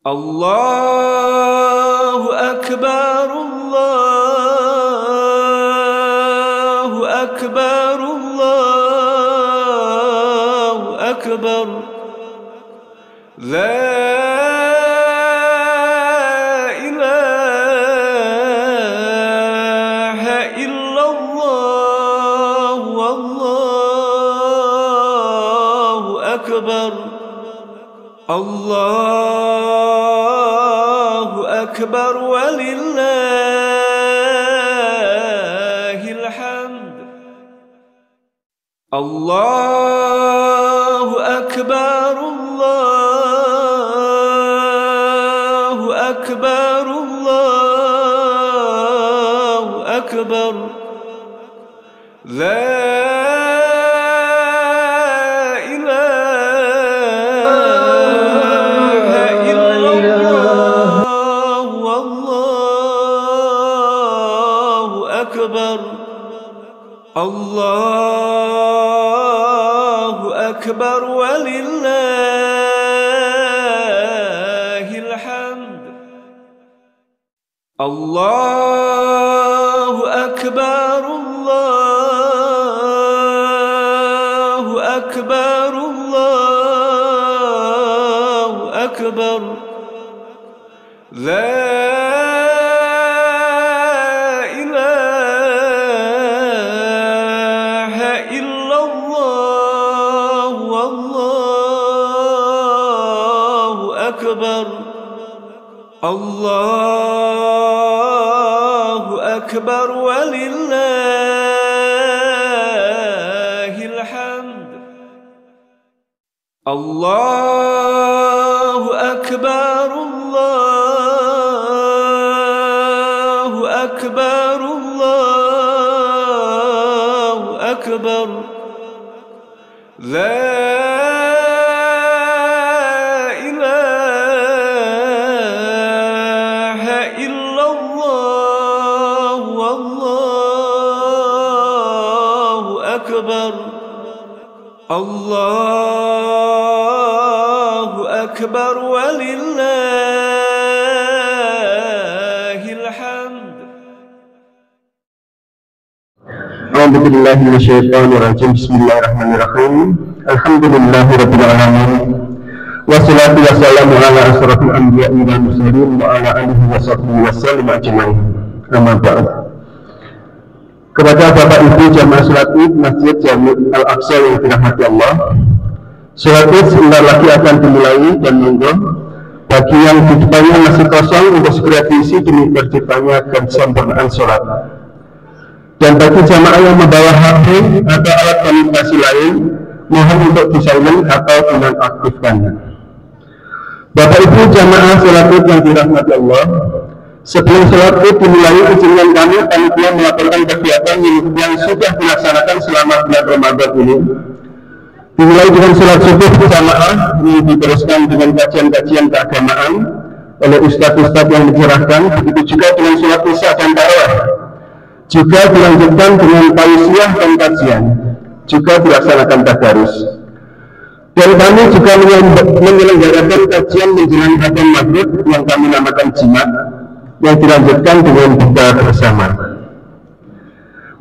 Allahu Akbar, Allahu Akbar, Allahu Akbar. La ilaha illallah, Allahu Akbar. Allahu Akbar walillahil hamd. Allahu Akbar, Allahu Akbar, Allahu Akbar. La Allahu Akbar walillahil hamd. Allahu Akbar, Allahu Akbar, Allahu Akbar. La Allahu Akbar walillahil hamd. Allahu Akbar, Allahu Akbar, Allahu Akbar. La Allahu Akbar walillahil hamd. A'udzu billahi minasyaitonir rajim. Bismillahirrahmanirrahim. Alhamdulillahirabbil alamin. Wassalatu wassalamu ala asyrofil anbiya'i wal mursalin wa ala alihi washabbihi wasallam ajmain. Amma ba'd. Kepada Bapak Ibu jamaah salat Id Masjid Jami' Al-Aqsa yang dirahmati Allah, salat Id sebentar lagi akan dimulai, dan monggo bagi yang di depannya masih kosong untuk segera diisi demi terciptanya kesempurnaan salat. Dan bagi jamaah yang membawa HP atau alat komunikasi lain, mohon untuk di-silent atau dinonaktifkannya. Bapak Ibu jamaah salat Id yang dirahmati Allah, sebelum sholat Id dimulai, izinkan kami panitia melaporkan kegiatan yang sudah dilaksanakan selama bulan Ramadan ini. Dimulai dengan sholat subuh jamaah, ini diteruskan dengan kajian-kajian keagamaan oleh ustadz-ustadz yang dicerahkan. Begitu juga dengan sholat isya dan tarawih. Juga dilanjutkan dengan tausiah dan kajian. Juga dilaksanakan tadarus. Dan kami juga menyelenggarakan kajian menjelang adzan maghrib yang kami namakan jimat, yang dilanjutkan dengan buka bersama.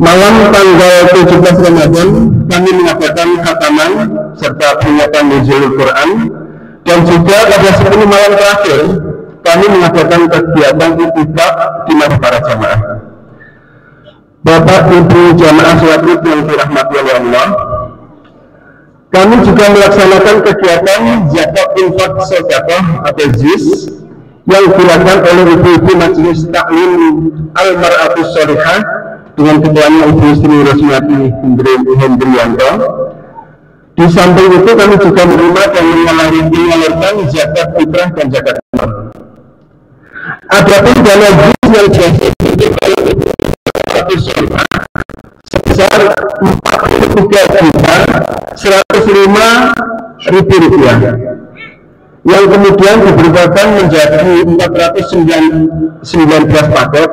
Malam tanggal 17 Ramadan kami mengadakan khataman serta peringatan nuzulul Quran, dan juga pada 10 malam terakhir kami mengadakan kegiatan i'tikaf di mana para jamaah. Bapak Ibu jamaah salat Id yang dirahmati oleh Allah, kami juga melaksanakan kegiatan zakat infak sedekah atau ZIS yang dilakukan oleh ibu-ibu Majelis Taklim Al-Mar'atus Sholihah dengan ketuanya Ibu Sri Rosmiati Hendrianto. Di samping itu kami juga menerima dan menyalurkan zakat fitrah dan zakat mal. Adapun dana ZIS yang dihasilkan oleh Ibu Mar'atus Sholihah sebesar Rp43.105.000, yang kemudian diberitakan menjadi 419 paket.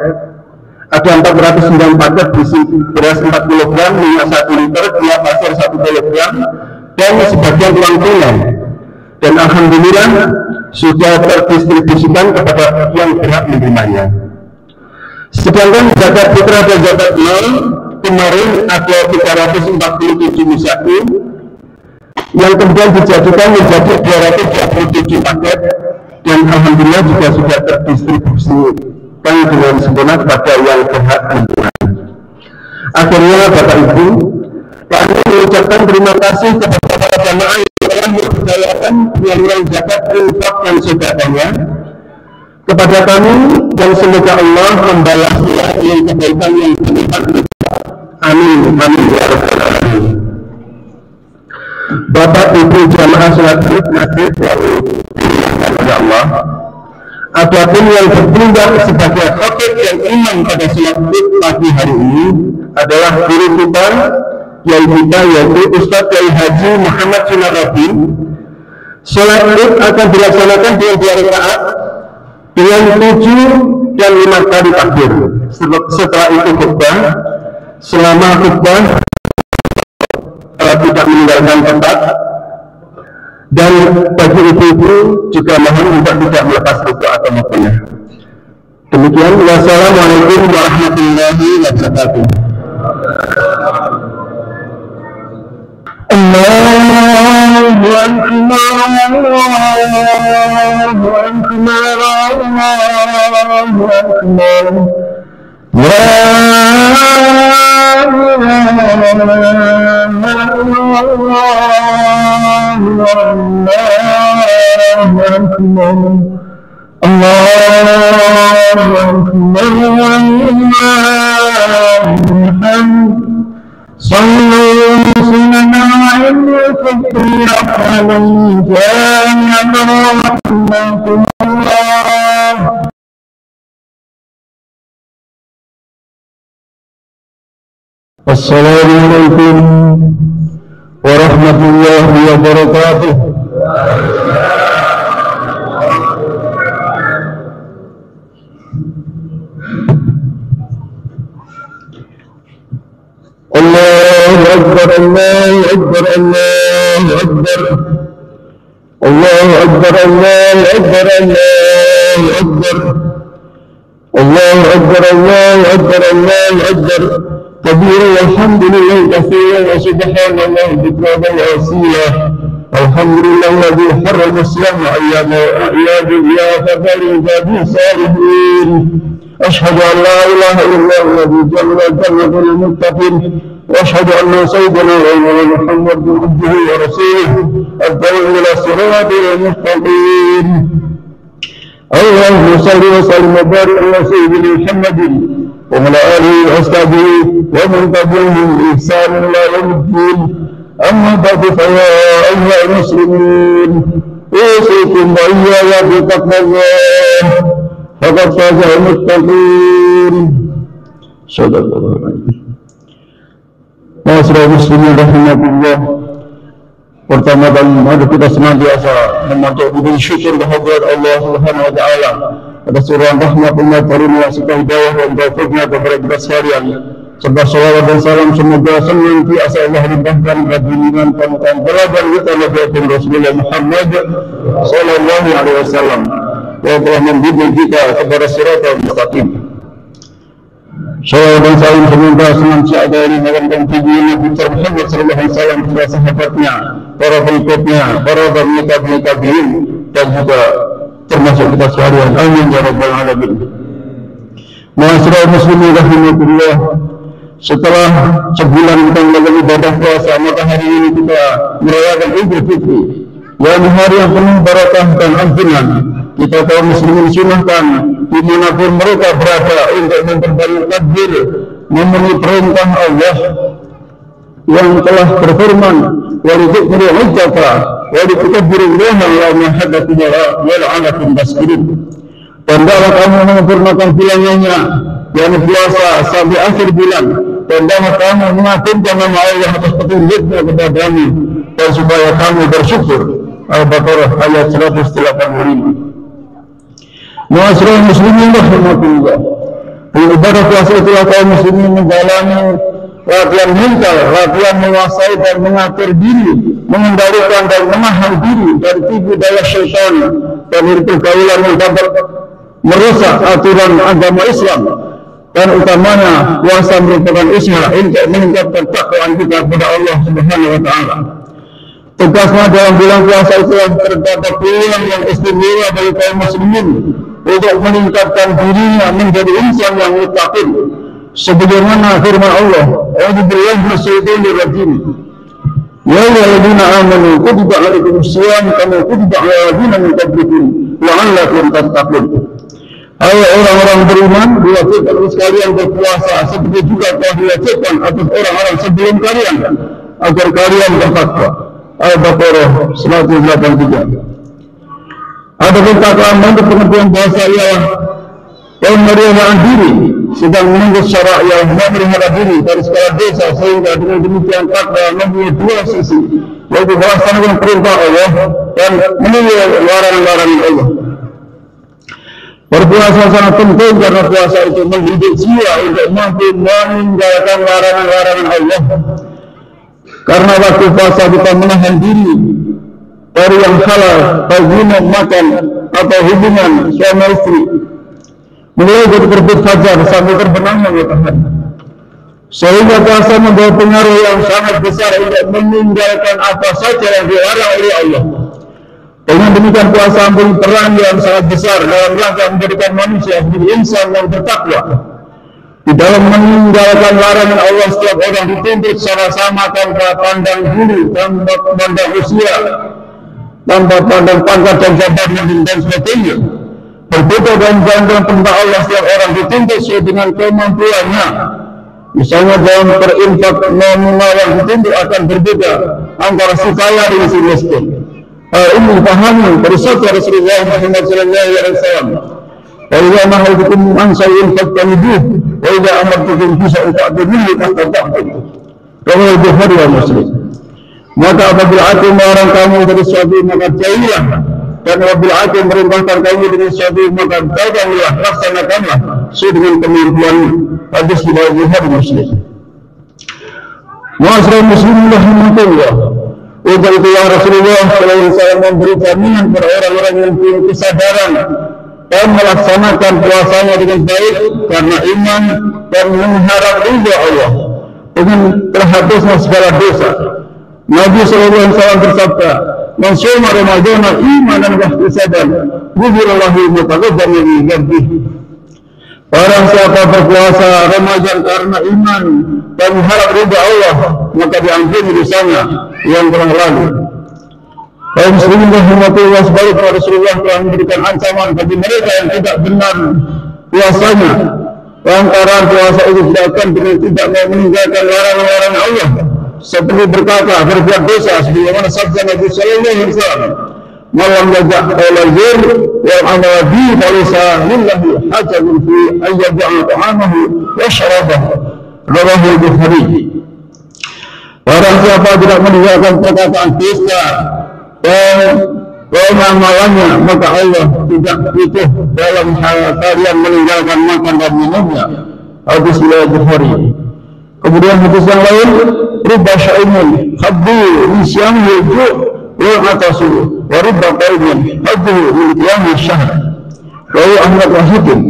Ada 409 paket berisi beras 4 kg, minyak 1 liter, gula pasir 1 kg, dan sebagian uang tunai. Dan alhamdulillah sudah terdistribusikan kepada yang berhak menerimanya. Sedangkan zakat fitrah dan zakat mal kemarin ada 347 musyaki yang kemudian dijadikan menjadi 227 paket, dan alhamdulillah juga sudah terdistribusikan dengan sempurna kepada yang berhak menerima. Akhirnya Bapak Ibu, kami mengucapkan terima kasih kepada para jamaah yang telah memberdayakan penyaluran zakat, infak dan sedekahnya kepada kami, dan semoga Allah membalasnya dengan kebaikan yang berlipat. Amin, amin ya rabbal alamin. Bapak Ibu jamaah salat Id masjid kepada Allah, adapun yang bertindak sebagai khatib dan imam pada salat Id pagi hari ini adalah guru kita, yaitu Ustadz Kiai Haji Muhammad Sunarabin. Salat Id akan dilaksanakan dengan 2 rakaat dengan 7 dan 5 kali takbir. Setelah itu khutbah. Selama khutbah tidak meninggalkan tempat, dan bagi ibu-ibu juga mohon untuk tidak melepas rukuk atau makannya. Demikian. Wassalamualaikum warahmatullahi wabarakatuh. Allahu Akbar, Allahu Akbar, Allahu Akbar. Assalamualaikum warahmatullahi wabarakatuh. Allahu Akbar, Allahu Akbar, Allahu Akbar. Allahu Akbar, Allahu Akbar, Allahu Akbar. Allahu Akbar, Allahu Akbar, Allahu Akbar. كبيرا والحمد لله كثيرا وسبحان الله بكرة وأصيلا. الحمد لله الذي حرم الصيام أيام يا فضل عباده الصالحين. أشهد أن لا إله إلا الله الذي جل جلاله المتقين، وأشهد أن سيدنا محمد عبده ورسوله الداعي إلى صراط المستقيم. اللهم صل وسلم وبارك على سيدنا محمد وعلى آله وأصحابه ومن تبعهم بإحسان إلى يوم الدين. أما بعد فيا أيها المسلمين، أوصيكم وإياي بتقوى الله فقد فاز المتقون. صدق الله العظيم. Masyarakat muslimin rahimahullah, pertama-tama mari kita senantiasa memohon puji syukur kehadirat Allah Subhanahu wa taala atas curahan rahmatullah karunia serta hidayah dan taufiknya kepada kita sekalian, serta salawat dan salam semoga senantiasa Allah limpahkan kepada junjungan panutan teladan kita Nabi Rasulullah Muhammad sallallahu alaihi wasallam yang telah membimbing kita kepada siratal mustaqim. Salawat dan salam semoga senantiasa dilimpahkan tinggi Nabi Muhammad sallallahu alaihi wasallam kepada sahabatnya, para pengikutnya, para tabi'in dan juga termasuk kita sekalian. Amin ya rabbal alamin. Masyarakat muslimin rahimahullah, setelah sebulan kita melakukan ibadah puasa, maka hari ini kita merayakan Idul Fitri, yang hari yang penuh barakah dan ampunan. Kita kaum muslimin sunahkan dimanapun mereka berada untuk memperbanyak takbir, memenuhi perintah Allah yang telah berfirman, "Walidzikri izzaka walitukabbirullaha ala ma hadakum wa la'alakum tashkurun." Dan dalam kamu menyempurnakan bilangannya, yang puasa sampai akhir bulan, dan dalam kamu mengagungkan nama Allah atas petunjuknya kepada kami, dan supaya kamu bersyukur. Al-Baqarah ayat 185. Masyarakat muslimin rahimahullah, ibadah puasa itulah kaum muslimin menjalani latihan mental, latihan menguasai dan mengatur diri, mengendalikan dan menahan diri dari tipu daya syaitan dan pergaulan yang dapat merusak aturan agama Islam, dan utamanya puasa merupakan usaha untuk meningkatkan takwaan kita kepada Allah Subhanahu wa Ta'ala. Tugasnya dalam bulan puasa itu terdapat peluang yang istimewa bagi kaum muslimin untuk meningkatkan dirinya menjadi insan yang muttaqin, sebagaimana firman Allah, "A'udzubillahi minasyaitonir rajim. Ya ayyuhalladzina amanu kutiba 'alaikumus shiyam kama kutiba 'alal ladzina min qablikum la'allakum tattaqun." Hai orang-orang beriman, diwajibkan atas kalian berpuasa seperti juga telah diwajibkan atas orang-orang sebelum kalian agar kalian bertakwa. Al-Baqarah 183. Adapun takwaan untuk pengertian puasa ialah pemeliharaan diri, sedang menunggu syarak yang memelihara diri dari segala dosa, sehingga dengan demikian takwa mempunyai dua sisi, yaitu melaksanakan perintah Allah dan meninggalkan larangan-larangan Allah. Berpuasa sangat penting karena puasa itu mendidik jiwa untuk mampu meninggalkan larangan-larangan Allah. Karena waktu puasa kita menahan diri dari yang halal, baik minum, makan, atau hubungan suami istri, mulai dari terbit fajar sampai terbenamnya matahari. Sehingga puasa membawa pengaruh yang sangat besar untuk meninggalkan apa saja yang dilarang oleh Allah. Dengan demikian puasa mempunyai peran yang sangat besar dalam rangka menjadikan manusia menjadi insan yang bertakwa. Di dalam meninggalkan larangan Allah, setiap orang dituntut secara sama tanpa pandang bulu, tanpa pandang usia, tanpa pandang pangkat dan jabatan dan sebagainya. Berbeda dengan perintah Allah, setiap orang dituntut sesuai dengan kemampuannya. Misalnya dalam berinfak, nominal yang dituntut akan berbeda antara si kaya dengan si miskin. Ini dipahami dari sabda Rasulullah Muhammad SAW. Wa idza nahaytukum an shay'in fattabi'uh wa idza amartukum bi shay'in fa'buduhu fastata'tum. Riwayat Bukhari dan Muslim. Maka apabila aku melarang kamu dari sesuatu maka jauhilah, dan apabila aku merintahkan kamu dari sesuatu maka daganglah, laksanakanlah sesuai dengan kemampuanmu. Hadis riwayat Bukhari Muslim. Ma'asyiral muslimin rahimakumullah. Untuk itu yang Rasulullah SAW memberi jaminan kepada orang-orang yang punya kesadaran dan melaksanakan puasanya dengan baik karena iman dan mengharap ridha Allah dengan terhapusnya segala dosa. Nabi SAW bersabda, "Man shoma Ramadhana imanan wa ihtisaban, ghufira lahu ma taqaddama min dhanbihi." Orang siapa berpuasa Ramadan karena iman dan mengharap ridha Allah, maka diampuni dosanya yang telah lalu. Kaum muslimin rahimahullah, sebaliknya Rasulullah telah memberikan ancaman bagi mereka yang tidak benar puasanya. Lantaran puasa itu tidak akan dengan tidak mau meninggalkan larangan-larangan Allah, seperti berkata berbuat dosa, sebagaimana sabda Nabi Sallallahu Alaihi Wasallam, "Malam yajak olazir yang amadi falisa lillahi hajatun fi ayyada'a ta'amahu wa syarabahu." Rawahu Bukhari. Barang siapa tidak meninggalkan perkataan dusta dan amalannya, maka Allah tidak butuh dalam hal kalian meninggalkan makan dan minumnya. Hadis riwayat Bukhari. Kemudian hadis yang lain, "Rubba syai'in habbu min syamil ju' wa atasu wa rubba qaimin habbu min qiyamil syahr." Rawi Ahmad wa Hakim.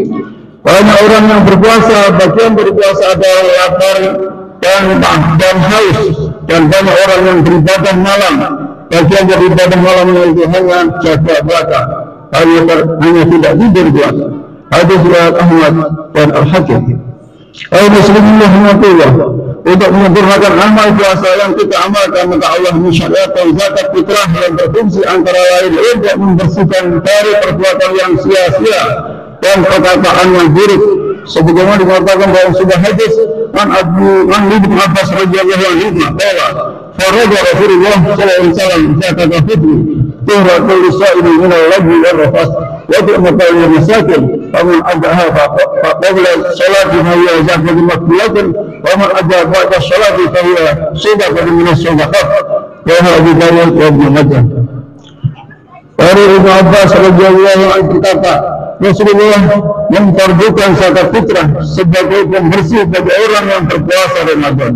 Banyak orang yang berpuasa, bagian dari puasa adalah lapar dan haus, dan banyak orang yang beribadah malam, bagian dari ibadah malam itu hanya jaga puasa, hanya tidak tidur puasa. Hadis riwayat Ahmad dan Al-Hakim. Kaum muslimin rahimahullah, untuk menyempurnakan amal puasa yang kita amalkan, maka Allah mensyariatkan zakat fitrah yang berfungsi antara lain untuk membersihkan dari perbuatan yang sia-sia dan perkataan yang buruk, sebagaimana dikatakan dalam sebuah hadis an Ibnu Abbas radhiyallahu anhu bahwa faraja Rasulullah sallallahu alaihi wasallam zakat fitri tuhratul lisa'il min al-lagwi wal rafas wa tu'matul masakin faman adaha qabla salati fa hiya zakatun maqbulatun wa man adaha ba'da salati fa hiya sadaqatun min as-sadaqat. Wa Abu Dawud wa Ibnu Majah. Dari Ibnu Abbas radhiyallahu anhu berkata, Rasulullah memfardukan zakat fitrah sebagai pembersih bagi orang yang berpuasa Ramadan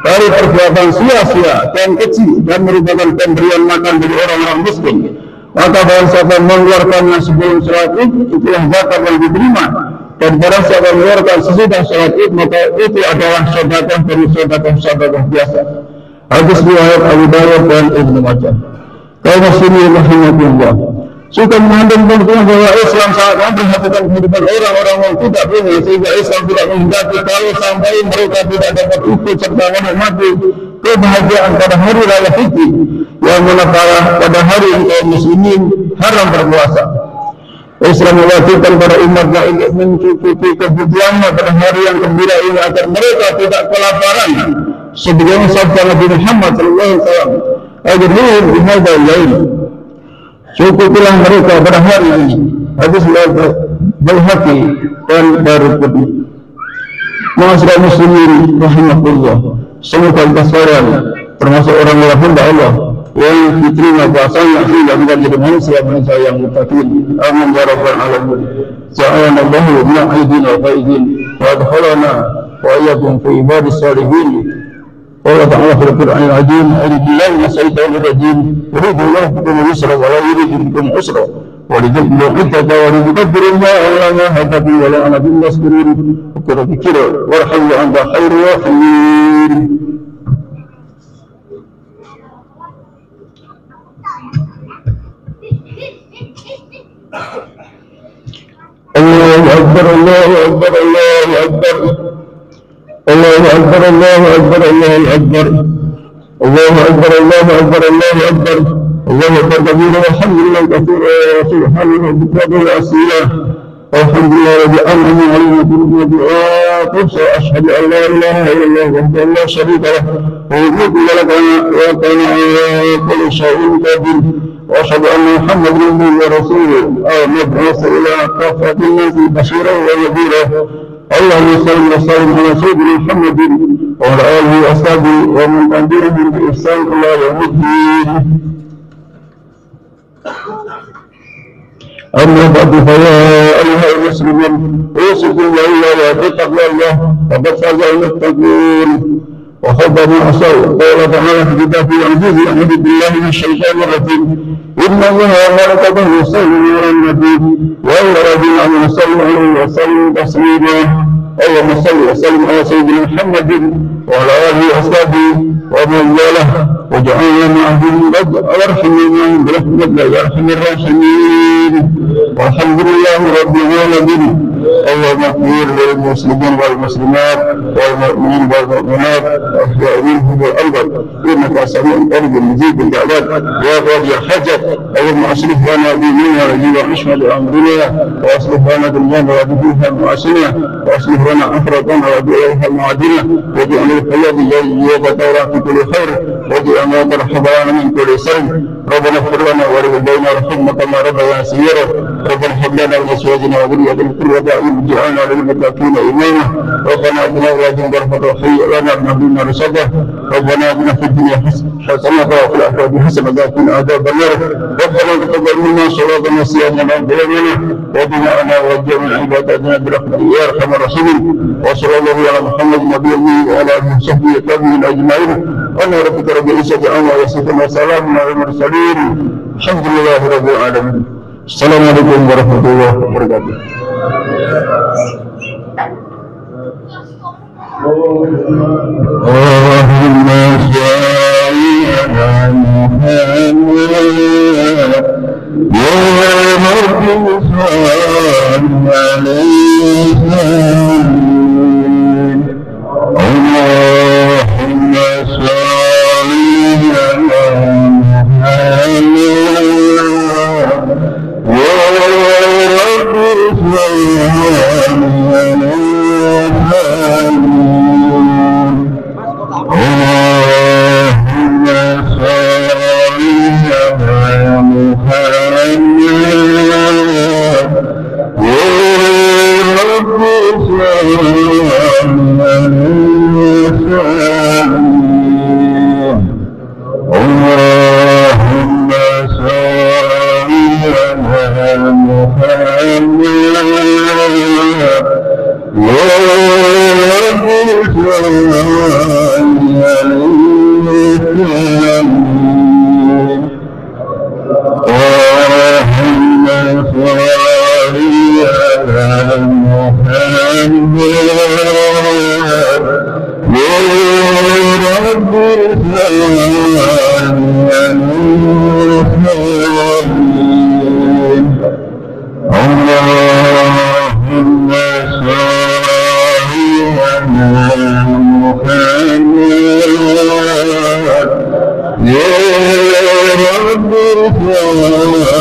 dari perbuatan sia-sia dan kecil, dan merupakan pemberian makan bagi orang-orang miskin, Maka barang siapa mengeluarkannya sebelum sholat id, itulah zakat yang diterima. Dan barang siapa mengeluarkan sesudah sholat id, maka itu adalah sedekah dari sedekah biasa. Hadis riwayat Abu Dawud dan Ibnu Majah. Kaum muslimin rahimakumullah. Suka mengandung pemikiran bahwa Islam sangat memperhatikan kehidupan orang-orang yang tidak punya, sehingga Islam tidak menghendaki kalau sampai mereka tidak dapat ikut serta menikmati kebahagiaan pada hari raya Fitri, yang mana pada hari kaum muslimin haram berpuasa. Islam mewajibkan para umatnya untuk mencukupi kebutuhannya pada hari yang gembira ini agar mereka tidak kelaparan. Sebagaimana sabda Nabi Muhammad SAW, "Ajruhum bihadzal lail." Cukupilah mereka pada hari ini. Hadis Baihaqi dan Daruqutni. Ma'asyiral muslimin rahimakumullah. Semoga kita sekalian termasuk orang yang hamba Allah yang diterima puasanya sehingga menjadi manusia yang muttaqin. Amin ya rabbal alamin. Ja'alana Allahu min aidina wa faizin wa adkhalana wa iyyakum fi ibadis salihin. Allah Ta'ala fil Qur'anil Azim, "A'udzu billahi minasyaitonir rajim. Yuridu Allahu bikum al-yusra wa la yuridu bikum al-usra. Wa litukmilu al-iddata wa litukabbiru Allaha 'ala ma hadakum wa la'allakum tashkurun. Qul dzikra warhamna anta khairur rahimin." Allahu Akbar, Allahu Akbar, Allahu Akbar. الله أكبر الله أكبر الله أكبر الله أكبر الله أكبر الله أكبر الله أكبر كبيرا والحمد لله كثيرا وسبحان الله بكرة وأصيلا والحمد لله الذي أنعم علينا بالدعاء أشهد أن لا إله إلا الله وحده لا شريك له ويملك لك وكان على كل شيء قدير وأشهد أن محمدا عبده ورسوله مبعوث إلى كافة الناس بشيرا ونذيرا. اللهم صل وسلم على سيدنا محمد وعلى آله وأصحابه ومن تبعهم بإحسان إلى يوم الدين. أما بعد فيا أيها المسلمون أوصيكم بالله وبتقوى الله فقد فاز المتقون وخذ ما أصر. قال تعالى في كتابه العزيز: أعوذ بالله من الشيطان الرجيم. إن الله وملائكته يصلون على النبي يا أيها الذين آمنوا صلوا عليه وسلموا تسليما. اللهم صل وسلم على سيدنا محمد وعلى آله وأصحابه ومن والاه واجعلنا معهم وارحمنا برحمتك يا أرحم الراحمين. والحمد لله رب العالمين. اللهم اغفر للمسلمين والمسلمات والمؤمنين والمؤمنات واحياء منهم والأموات إنك سميع قريب مجيب الدعوات يا قاضي الحاجات. اللهم أصلح لنا ديننا وعصمة لأمرنا وأصلح لنا دنيانا وديننا وعصمنا وأصلح لنا آخرتنا ودنيانا معادنا واجعل الحياة يوم في كل خير واجعل ما ترحبنا من كل شر. ربنا اغفر لنا ولوالدينا وارحمنا كما ربنا صغيرا. ربنا هب لنا من أزواجنا وذريتنا قرة أعين واجعلنا للمتقين إماما. ربنا آتنا من لدنك رحمة وهيئ لنا من أمرنا رشدا. ربنا آتنا في الدنيا حسنة وفي الآخرة حسنة وقنا عذاب النار. ربنا تقبل منا صلاتنا وصيامنا وقيامنا وقنا عنا وجميع عباداتنا برحمتك يا أرحم الراحمين. وصلى الله على محمد النبي وعلى آله وصحبه التابعين أجمعين. أنا ربك رب العزة عما يصفون وسلام على المرسلين الحمد لله رب العالمين. السلام عليكم ورحمة الله وبركاته. اللهم صل على محمد يا رب صل عليه. اللهم صل على محمد يا رب صل عليه. اللهم صل على محمد الله